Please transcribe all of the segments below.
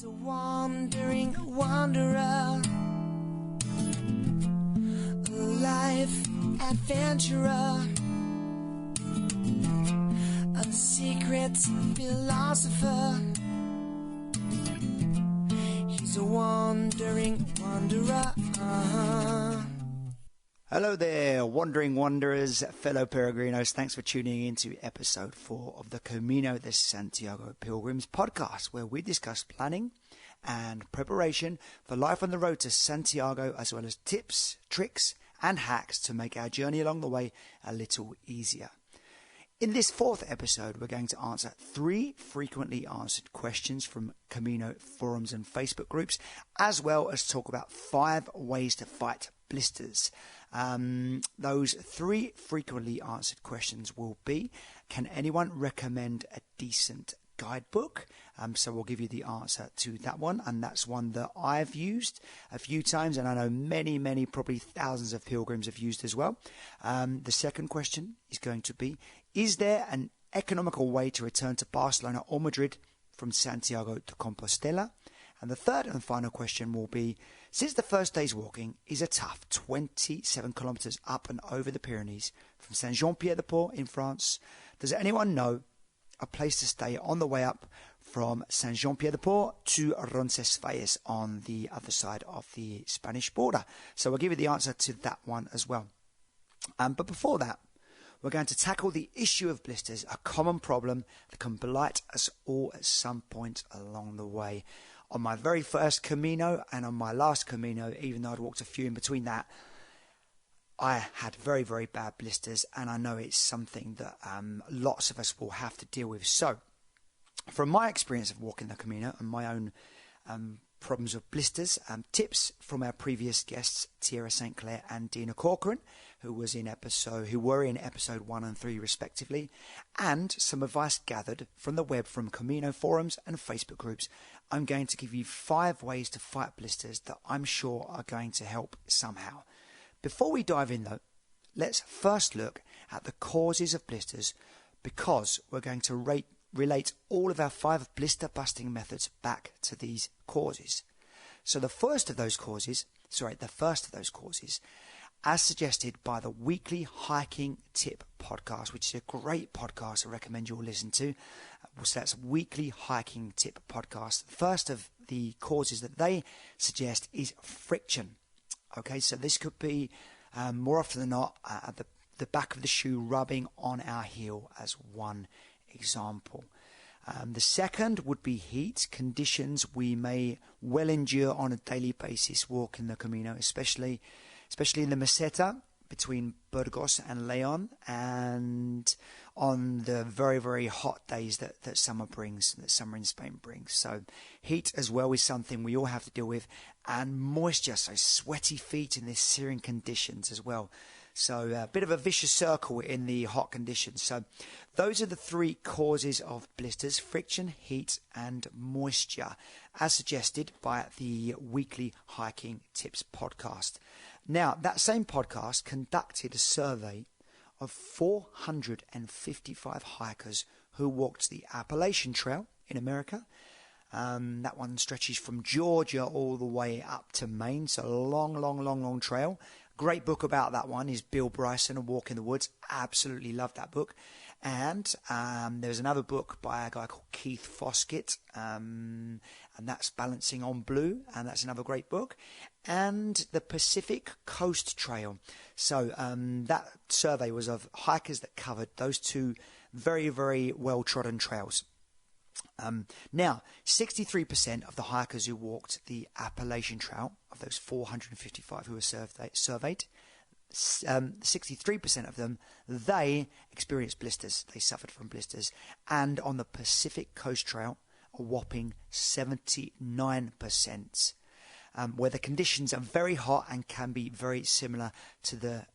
a wandering wanderer, a life adventurer, a secret philosopher. He's a wandering wanderer. Hello there, wandering wanderers, fellow peregrinos. Thanks for tuning in to episode 4 of the Camino de Santiago Pilgrims podcast, where we discuss planning and preparation for life on the road to Santiago, as well as tips, tricks, and hacks to make our journey along the way a little easier. In this 4th episode, we're going to answer 3 frequently answered questions from Camino forums and Facebook groups, as well as talk about 5 ways to fight blisters. Those 3 frequently answered questions will be: can anyone recommend a decent guidebook? So we'll give you the answer to that one, and that's one that I've used a few times, and I know many, probably thousands of pilgrims have used as well. The second question is going to be: is there an economical way to return to Barcelona or Madrid from Santiago to Compostela? And the third and final question will be: since the first day's walking is a tough 27 kilometers up and over the Pyrenees from Saint-Jean-Pied-de-Port in France, does anyone know a place to stay on the way up from Saint-Jean-Pied-de-Port to Roncesvalles on the other side of the Spanish border? So I'll give you the answer to that one as well. But before that, we're going to tackle the issue of blisters, a common problem that can blight us all at some point along the way. On my very first Camino and on my last Camino, even though I'd walked a few in between that, I had very bad blisters, and I know it's something that lots of us will have to deal with. So, from my experience of walking the Camino and my own problems with blisters, tips from our previous guests, Tierra St. Clair and Dina Corcoran, who were in episode 1 and 3 respectively, and some advice gathered from the web from Camino forums and Facebook groups, I'm going to give you 5 ways to fight blisters that I'm sure are going to help somehow. Before we dive in though, let's first look at the causes of blisters, because we're going to relate all of our 5 blister busting methods back to these causes. So the first of those causes, as suggested by the Weekly Hiking Tip podcast, which is a great podcast I recommend you all listen to. So that's Weekly Hiking Tip podcast. The first of the causes that they suggest is friction. Okay, so this could be more often than not the back of the shoe rubbing on our heel as one example. The second would be heat, conditions we may well endure on a daily basis walking the Camino, especially in the Meseta between Burgos and Leon, and on the very hot days that summer in Spain brings. So heat as well is something we all have to deal with, and moisture, so sweaty feet in these searing conditions as well. So a bit of a vicious circle in the hot conditions. So those are the 3 causes of blisters: friction, heat, and moisture, as suggested by the Weekly Hiking Tips podcast. Now, that same podcast conducted a survey of 455 hikers who walked the Appalachian Trail in America. That one stretches from Georgia all the way up to Maine, so a long trail. Great book about that one is Bill Bryson, A Walk in the Woods. Absolutely love that book. And there's another book by a guy called Keith Foskett, and that's Balancing on Blue, and that's another great book. And the Pacific Coast Trail. So that survey was of hikers that covered those 2 very well-trodden trails. Now, 63% of the hikers who walked the Appalachian Trail, of those 455 who were surveyed, 63% of them, they experienced blisters. They suffered from blisters. And on the Pacific Coast Trail, a whopping 79%, where the conditions are very hot and can be very similar to the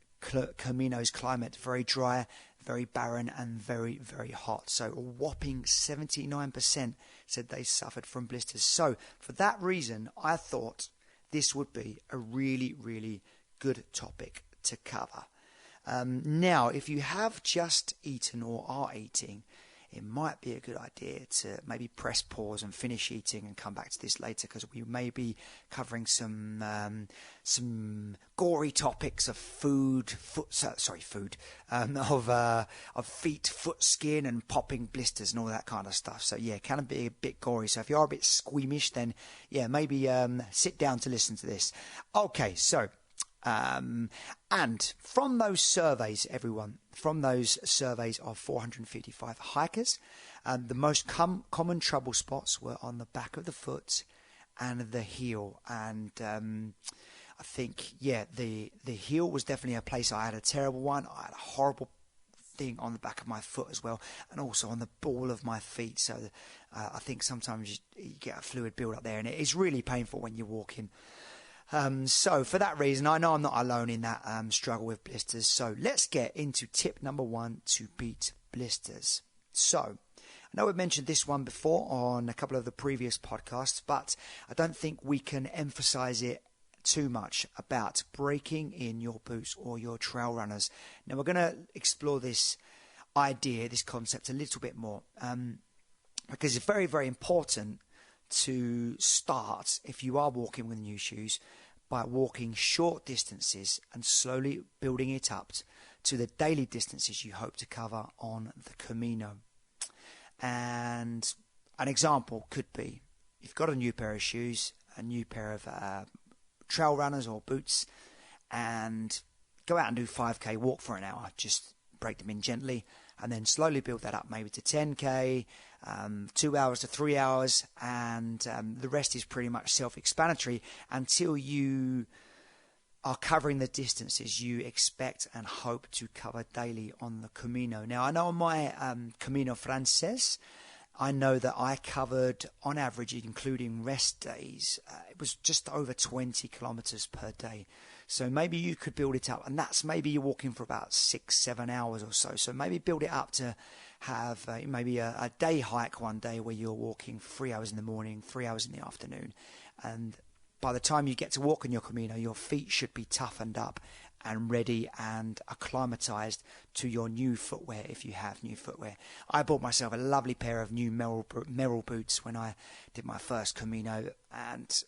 Camino's climate, very dry, very barren, and very hot. So a whopping 79% said they suffered from blisters. So for that reason, I thought this would be a really good topic to cover. Now, if you have just eaten or are eating, it might be a good idea to maybe press pause and finish eating and come back to this later, because we may be covering some gory topics of of feet, foot skin, and popping blisters and all that kind of stuff. So yeah, it can be a bit gory. So if you are a bit squeamish, then yeah, maybe sit down to listen to this. Okay, so and from those surveys, from those surveys of 455 hikers, the most common trouble spots were on the back of the foot and the heel. And I think, yeah, the heel was definitely a place I had a terrible one. I had a horrible thing on the back of my foot as well, and also on the ball of my feet. So I think sometimes you get a fluid build up there, and it is really painful when you're walking. So for that reason, I know I'm not alone in that struggle with blisters. So let's get into tip number 1 to beat blisters. So I know we've mentioned this one before on a couple of the previous podcasts, but I don't think we can emphasize it too much about breaking in your boots or your trail runners. Now we're going to explore this idea, this concept a little bit more, because it's very, very important to start, if you are walking with new shoes, by walking short distances and slowly building it up to the daily distances you hope to cover on the Camino. And an example could be, you've got a new pair of shoes, a new pair of trail runners or boots, and go out and do 5k, walk for an hour, just break them in gently, and then slowly build that up maybe to 10k, 2 hours to 3 hours, and the rest is pretty much self-explanatory until you are covering the distances you expect and hope to cover daily on the Camino. Now, I know on my Camino Frances, I know that I covered, on average, including rest days, it was just over 20 kilometers per day. So maybe you could build it up, and that's maybe you're walking for about 6-7 hours or so. So maybe build it up to have maybe a day hike one day where you're walking 3 hours in the morning, 3 hours in the afternoon. And by the time you get to walk on your Camino, your feet should be toughened up and ready and acclimatized to your new footwear, if you have new footwear. I bought myself a lovely pair of new Merrell boots when I did my first Camino, and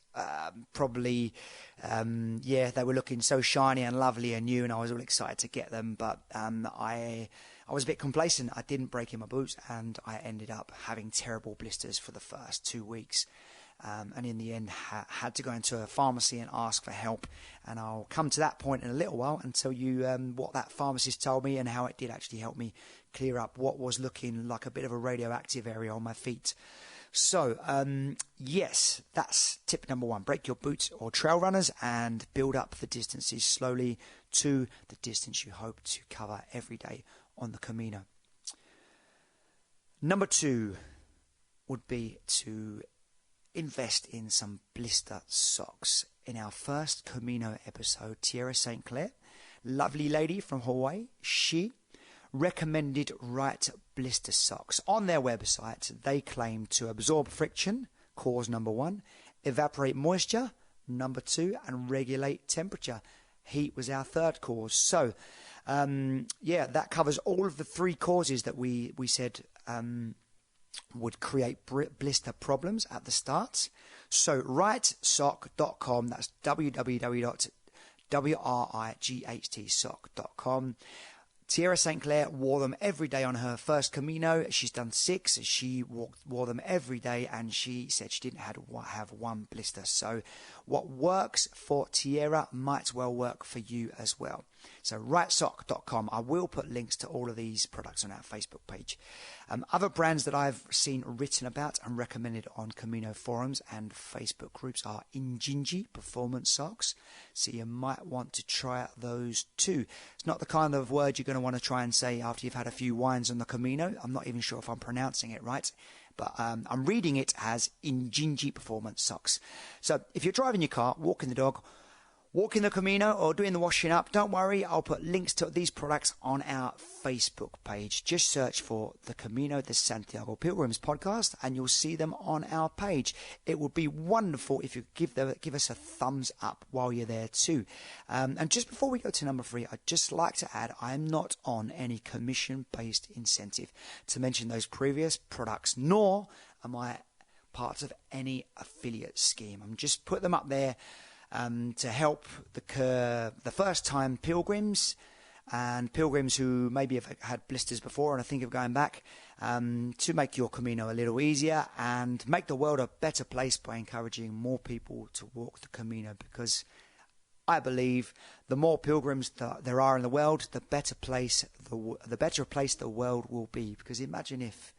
they were looking so shiny and lovely and new, and I was all excited to get them, but I was a bit complacent. I didn't break in my boots, and I ended up having terrible blisters for the first 2 weeks. And in the end had to go into a pharmacy and ask for help, and I'll come to that point in a little while and tell you what that pharmacist told me and how it did actually help me clear up what was looking like a bit of a radioactive area on my feet. So yes, that's tip number 1. Break your boots or trail runners and build up the distances slowly to the distance you hope to cover every day on the Camino. Number 2 would be to invest in some blister socks. In our first Camino episode, Tierra St. Clair, lovely lady from Hawaii, she recommended right blister socks. On their website, they claim to absorb friction, cause number 1, evaporate moisture, number 2, and regulate temperature. Heat was our third cause. So, that covers all of the 3 causes that we said would create blister problems at the start. So rightsock.com, that's www.rightsock.com. Tierra St. Clair wore them every day on her first Camino. She's done 6. She wore them every day, and she said she didn't have one blister. So what works for Tierra might well work for you as well. So rightsock.com. I will put links to all of these products on our Facebook page. Other brands that I've seen written about and recommended on Camino forums and Facebook groups are Injinji Performance Socks. So you might want to try out those too. It's not the kind of word you're going to want to try and say after you've had a few wines on the Camino. I'm not even sure if I'm pronouncing it right, but I'm reading it as Injinji Performance Socks. So if you're driving your car, walking the dog, walking the Camino or doing the washing up, don't worry, I'll put links to these products on our Facebook page. Just search for the Camino de Santiago Pilgrims podcast and you'll see them on our page. It would be wonderful if you give us a thumbs up while you're there too. And just before we go to number 3, I'd just like to add I am not on any commission-based incentive to mention those previous products, nor am I part of any affiliate scheme. I'm just put them up there to help the first-time pilgrims and pilgrims who maybe have had blisters before and are thinking of going back, to make your Camino a little easier and make the world a better place by encouraging more people to walk the Camino, because I believe the more pilgrims there are in the world, the better place the world will be. Because imagine if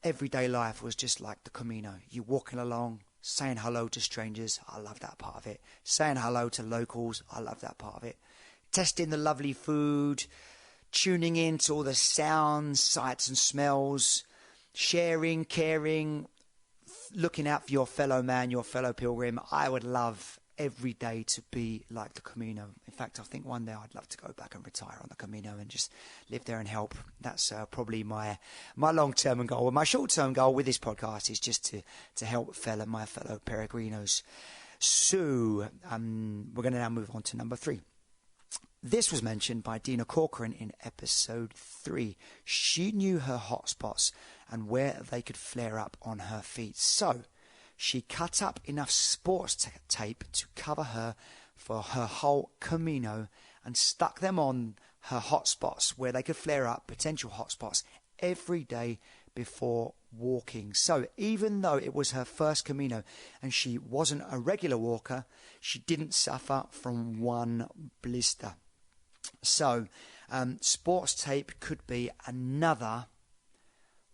everyday life was just like the Camino. You walking along, saying hello to strangers, I love that part of it. Saying hello to locals, I love that part of it. Testing the lovely food, tuning in to all the sounds, sights and smells, sharing, caring, looking out for your fellow man, your fellow pilgrim. I would love every day to be like the Camino. In fact, I think one day I'd love to go back and retire on the Camino and just live there and help. That's probably my long-term goal. Well, my short-term goal with this podcast is just to help my fellow peregrinos. So we're going to now move on to number 3. This was mentioned by Dina Corcoran in episode 3. She knew her hotspots and where they could flare up on her feet. So she cut up enough sports tape to cover her for her whole Camino and stuck them on her hotspots where they could flare up, potential hotspots, every day before walking. So even though it was her first Camino and she wasn't a regular walker, she didn't suffer from one blister. So sports tape could be another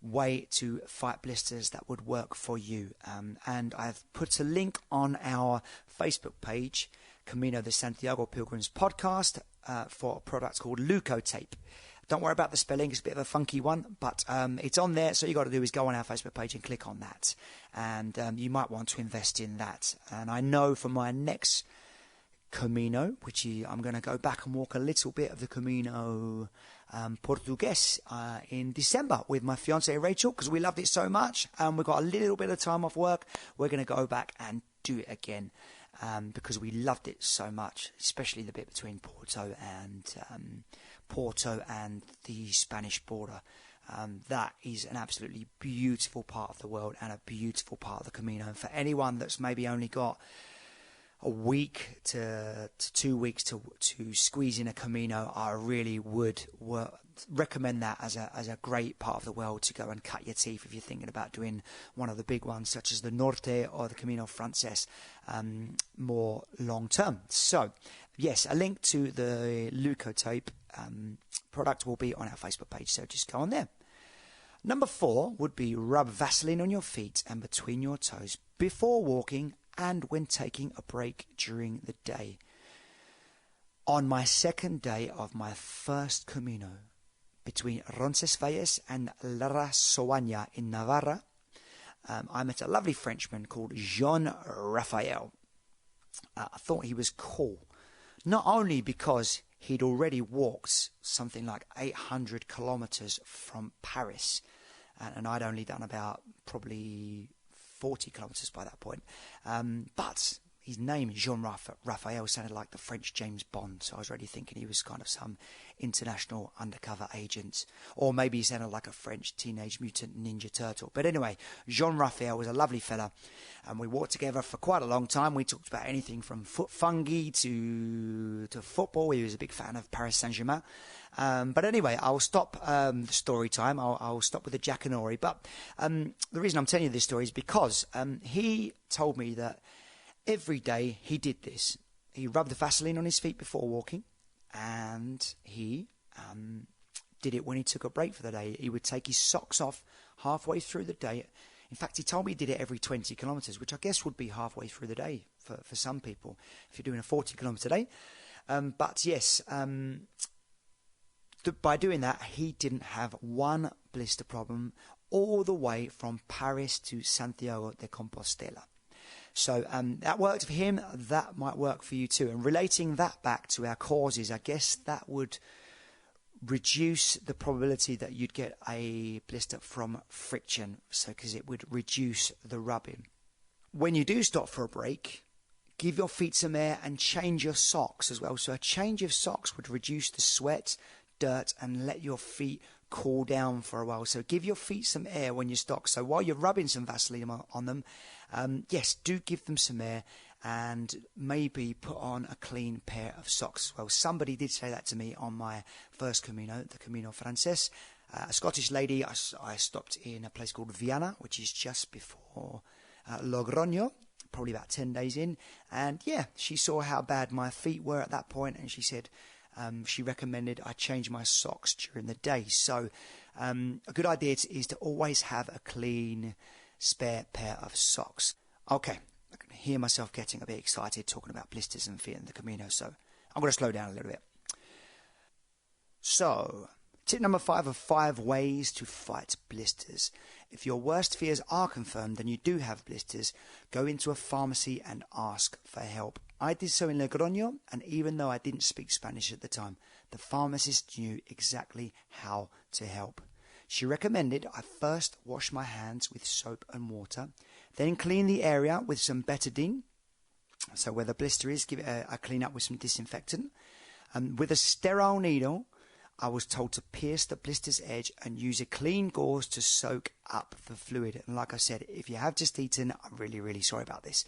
way to fight blisters that would work for you. And I've put a link on our Facebook page, Camino de Santiago Pilgrims podcast, for a product called Leukotape. Don't worry about the spelling, it's a bit of a funky one, but it's on there. So you got to do is go on our Facebook page and click on that. And you might want to invest in that. And I know for my next Camino, which I'm going to go back and walk a little bit of the Camino Portuguese in December with my fiancée Rachel, because we loved it so much and we've got a little bit of time off work. We're going to go back and do it again because we loved it so much, especially the bit between Porto and the Spanish border. That is an absolutely beautiful part of the world and a beautiful part of the Camino. And for anyone that's maybe only got a week to 2 weeks to squeeze in a Camino, I really would recommend that as a great part of the world to go and cut your teeth if you're thinking about doing one of the big ones such as the Norte or the Camino Frances more long term. So yes, a link to the Leukotape product will be on our Facebook page, so just go on there. Number 4 would be rub Vaseline on your feet and between your toes before walking and when taking a break during the day. On my second day of my first Camino between Roncesvalles and La Soaña in Navarra, I met a lovely Frenchman called Jean-Raphael. I thought he was cool, not only because he'd already walked something like 800 kilometers from Paris, and I'd only done about probably 40 kilometers by that point. But his name, Jean-Raphael, sounded like the French James Bond, so I was already thinking he was kind of some international undercover agent. Or maybe he sounded like a French Teenage Mutant Ninja Turtle. But anyway, Jean-Raphael was a lovely fella, and we walked together for quite a long time. We talked about anything from foot fungi to football. He was a big fan of Paris Saint-Germain. But anyway, I'll stop the story time. I'll stop with the Jackanory. But the reason I'm telling you this story is because he told me that every day he did this. He rubbed the Vaseline on his feet before walking, and he did it when he took a break for the day. He would take his socks off halfway through the day. In fact, he told me he did it every 20 kilometers, which I guess would be halfway through the day for some people if you're doing a 40-kilometer day. But yes, by doing that, he didn't have one blister problem all the way from Paris to Santiago de Compostela. So that worked for him. That might work for you too. And relating that back to our causes, I guess that would reduce the probability that you'd get a blister from friction. So because it would reduce the rubbing. When you do stop for a break, give your feet some air and change your socks as well. So a change of socks would reduce the sweat, dirt, and let your feet cool down for a while. So give your feet some air when you stop. So while you're rubbing some Vaseline on them, yes, do give them some air and maybe put on a clean pair of socks as well. Somebody did say that to me on my first Camino, the Camino Frances. A Scottish lady, I stopped in a place called Viana, which is just before Logroño, probably about 10 days in. And yeah, she saw how bad my feet were at that point, and she said she recommended I change my socks during the day. So a good idea is to always have a clean spare pair of socks. Okay, I can hear myself getting a bit excited talking about blisters and feet in the Camino, so I'm going to slow down a little bit. So, tip number 5 of 5 ways to fight blisters. If your worst fears are confirmed and you do have blisters, go into a pharmacy and ask for help. I did so in Logroño, and even though I didn't speak Spanish at the time, the pharmacist knew exactly how to help. She recommended I first wash my hands with soap and water, then clean the area with some betadine. So where the blister is, give it a clean up with some disinfectant. With a sterile needle, I was told to pierce the blister's edge and use a clean gauze to soak up the fluid. And like I said, if you have just eaten, I'm really, really sorry about this.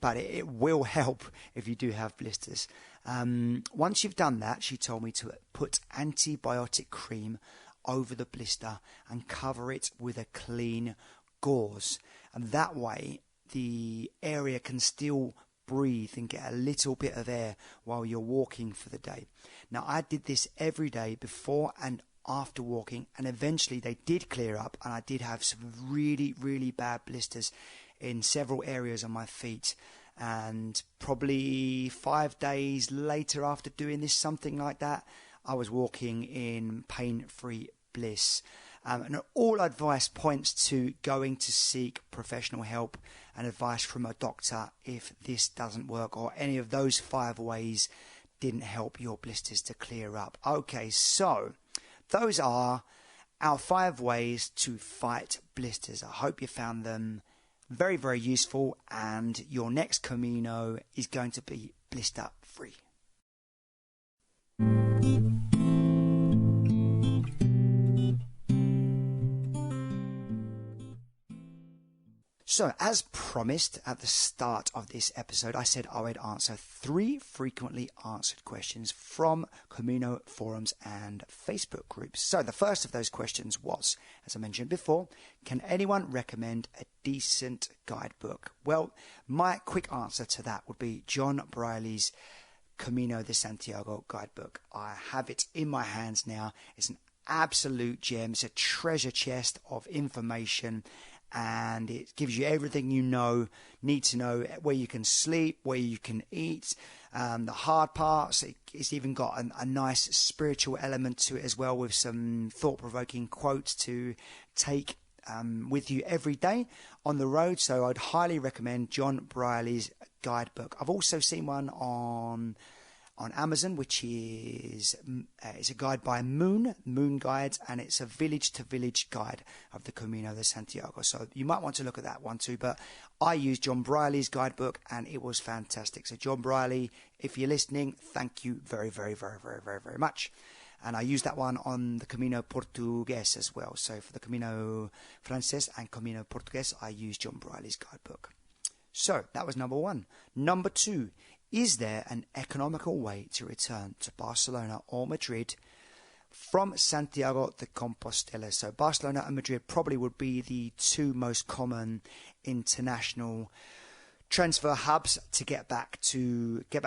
But it will help if you do have blisters. Once you've done that, she told me to put antibiotic cream over the blister and cover it with a clean gauze. And that way, the area can still breathe and get a little bit of air while you're walking for the day. Now, I did this every day before and after walking, and eventually they did clear up, and I did have some really, really bad blisters in several areas on my feet. And probably 5 days later after doing this, something like that, I was walking in pain-free bliss. And all advice points to going to seek professional help and advice from a doctor if this doesn't work or any of those 5 ways didn't help your blisters to clear up. Okay, so those are our 5 ways to fight blisters. I hope you found them very, very useful, and your next Camino is going to be blister free. So, as promised at the start of this episode, I said I would answer 3 frequently answered questions from Camino forums and Facebook groups. So, the first of those questions was, as I mentioned before, can anyone recommend a decent guidebook? Well, my quick answer to that would be John Briley's Camino de Santiago guidebook. I have it in my hands now. It's an absolute gem. It's a treasure chest of information, and it gives you everything you need to know, where you can sleep, where you can eat, the hard parts. It's even got a nice spiritual element to it as well, with some thought-provoking quotes to take with you every day on the road. So I'd highly recommend John Briley's guidebook. I've also seen one on Amazon, which is it's a guide by Moon Guides, and it's a village-to-village guide of the Camino de Santiago. So you might want to look at that one too. But I used John Briley's guidebook, and it was fantastic. So John Briley, if you're listening, thank you very, very, very, very, very, very much. And I used that one on the Camino Portugues as well. So for the Camino Frances and Camino Portugues, I used John Briley's guidebook. So that was number 1. Number 2. Is there an economical way to return to Barcelona or Madrid from Santiago de Compostela? So Barcelona and Madrid probably would be the 2 most common international transfer hubs to get back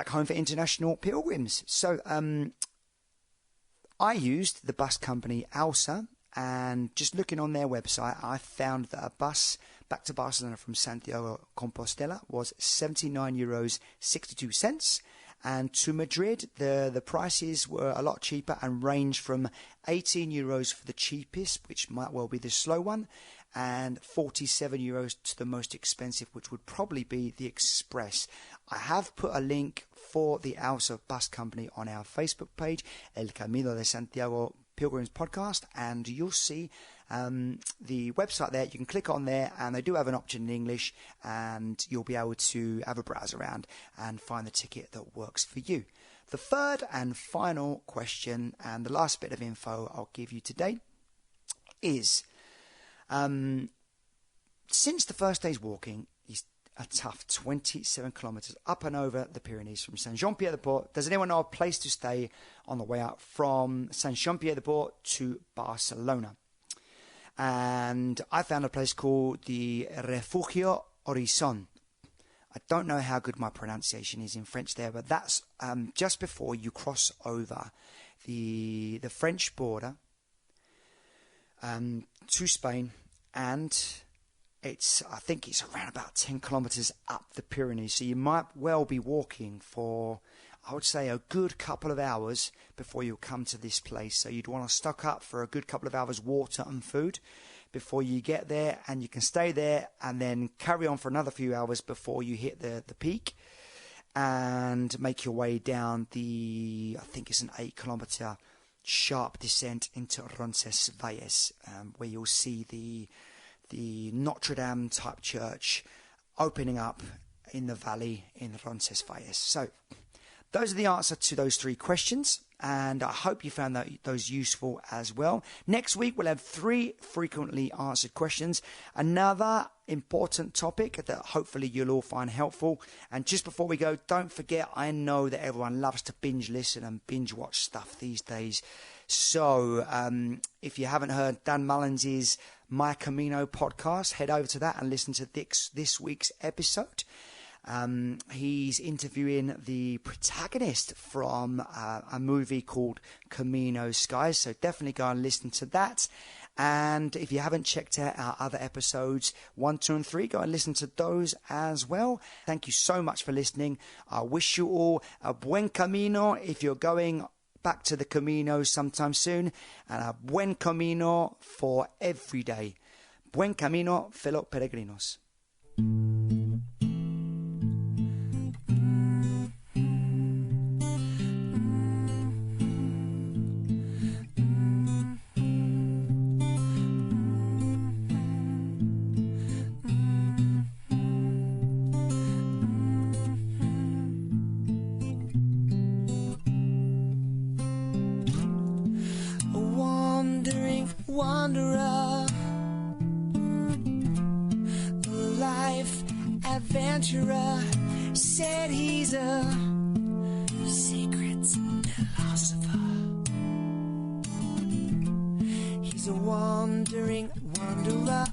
home for international pilgrims. So I used the bus company Alsa, and just looking on their website, I found that a bus back to Barcelona from Santiago Compostela was €79.62, and to Madrid the prices were a lot cheaper and ranged from €18 for the cheapest, which might well be the slow one, and €47 to the most expensive, which would probably be the Express. I have put a link for the Alsa Bus Company on our Facebook page, El Camino de Santiago Pilgrims Podcast, and you'll see the website there. You can click on there, and they do have an option in English, and you'll be able to have a browse around and find the ticket that works for you. The third and final question, and the last bit of info I'll give you today, is since the first day's walking is a tough 27 kilometres up and over the Pyrenees from Saint-Jean-Pied-de-Port, does anyone know a place to stay on the way out from Saint-Jean-Pied-de-Port to Barcelona? And I found a place called the Refugio Horizon. I don't know how good my pronunciation is in French there, but that's just before you cross over the French border to Spain, and I think it's around about 10 kilometres up the Pyrenees. So you might well be walking for, I would say, a good couple of hours before you come to this place. So you'd want to stock up for a good couple of hours water and food before you get there, and you can stay there and then carry on for another few hours before you hit the peak and make your way down I think it's an 8-kilometre sharp descent into Roncesvalles, where you'll see the Notre Dame type church opening up in the valley in Roncesvalles. So those are the answers to those 3 questions, and I hope you found those useful as well. Next week we'll have 3 frequently answered questions, another important topic that hopefully you'll all find helpful. And just before we go, don't forget, I know that everyone loves to binge listen and binge watch stuff these days. So if you haven't heard Dan Mullins' My Camino podcast, head over to that and listen to this week's episode. He's interviewing the protagonist from a movie called Camino Skies, so definitely go and listen to that. And if you haven't checked out our other episodes 1, 2 and 3, go and listen to those as well. Thank you so much for listening. I wish you all a buen camino if you're going back to the Camino sometime soon, and a buen camino for every day. Buen camino, fellow peregrinos. Wanderer, life adventurer, said he's a secret philosopher. He's a wandering wanderer.